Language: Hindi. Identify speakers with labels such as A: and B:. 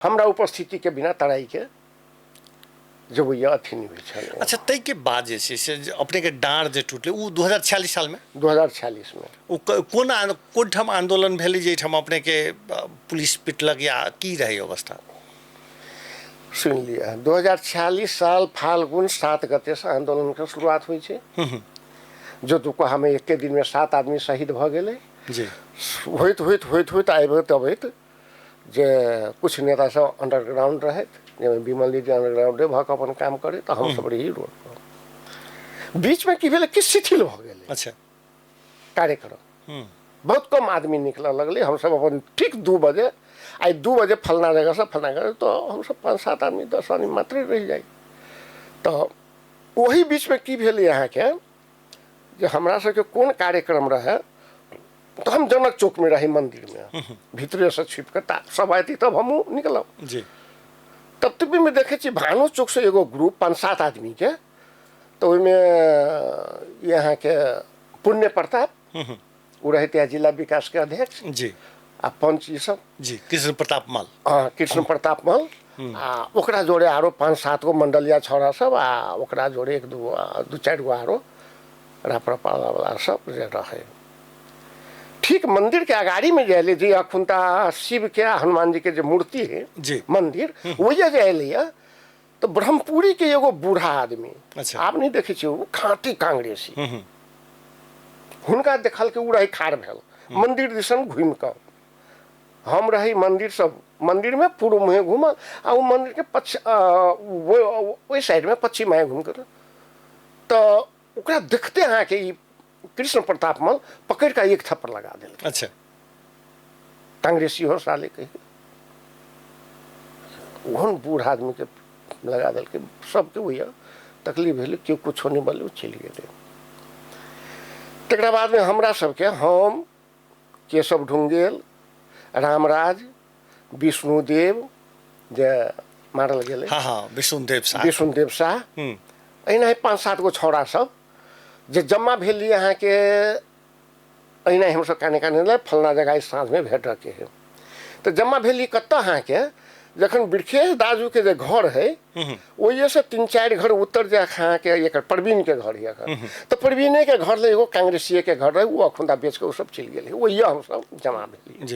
A: हमरा उपस्थिति के बिना तराई के जब ये अथी नहीं हुई छल।
B: अच्छा, तई के बाद जे छै से अपने के डाँड़ जे टूटले उ 2046 साल में
A: 2046 में
B: उ कोन ठाम आंदोलन भेलै जे ठाम अपने के पुलिस पिटलक या की रही अवस्था?
A: सुन लिया 2046 साल फाल्गुन 7 गते से आंदोलन के शुरुआत हुई छे। जो दुको हमें एक के दिन में 7 आदमी शहीद भ गेले
B: जी।
A: होइत आबैत अबैत जे कुछ नेता सब अंडरग्राउंड रहे, विमल जी अंडरग्राउंड भक अपन काम करे, तो हम सब रही रोड पर। बीच में की भेले कि शिथिल भ गेले।
B: अच्छा,
A: कार्यक्रम बहुत कम आदमी निकल लगले। हम सब अपन ठीक 2 बजे आई 2 बजे फलना जगह से फलना जगह, तो हम सब 5-7 आदमी 10 आदमी मात्र रह जाए। तो वही बीच में की भेले यहाँ के जे हमरा सबके कोन कार्यक्रम रहे, तो हम जनक चौक में रही मंदिर में भीतरे से छिप के सब आती, तब हम निकल
B: जी।
A: तब तक भी मैं देखे छी भानु चौक से एगो ग्रुप 5-7 आदमी के, तो में यहाँ के पुण्य प्रताप वो रहते जिला विकास के अध्यक्ष
B: जी,
A: आ पंच ये सब
B: जी, कृष्ण प्रताप मल।
A: हाँ, कृष्ण प्रताप मल आ ओकरा जोड़े आरो 5-7 गो मंडलिया छोरा सब आ ओकरा जोड़े 1-2-4 गो आरो रापरपाल वाला सब जे रहे। ठीक मंदिर के अगाड़ी में जाए जी अखुनता शिव के हनुमान जी के जो मूर्ति है
B: जी
A: मंदिर वही जाए, तो ब्रह्मपुरी के एगो बूढ़ा आदमी,
B: अच्छा,
A: आप नहीं देखे वो खाँटी कांग्रेसी, हुनका देखल के उ रही खाड़ भेल मंदिर दिसन घूम कर। हम रही मंदिर सब मंदिर में पूर्व मुहे घूमल आ वो मंदिर के वही साइड में पश्चिम मुहे घूम कर, तो ओकरा देखते हैं कि कृष्ण प्रताप मल पकड़ का एक थप्पड़ लगा दिल।
B: अच्छा,
A: कांग्रेसी हो साले कही ओहन बूढ़ आदमी के लगा दिल के सबके वही तकलीफ भेल, क्यों कुछ नहीं बोले चल गए। तकरा बाद में हमरा सबके हम केशव ढुंगेल, रामराज, विष्णुदेव जे मारल गेले,
B: हाँ
A: विष्णुदेव शाह अहिना 5-7 गो छौड़ा सब जे जमा भेल यहाँ के अहिना हम सब काने फलना जगह साँझ में भेट के है। तो जमा भेली कत अहाँ के जखन बिरखेश दाजू के जे घर है वही से 3-4 घर उत्तर जा अहाँ के एक प्रवीण के घर है, तो प्रवीणे के घर ले एगो कांग्रेसिये के घर रहे, वो अखुंदा बेच के वो सब चल गए, वही हम सब जमा भेली।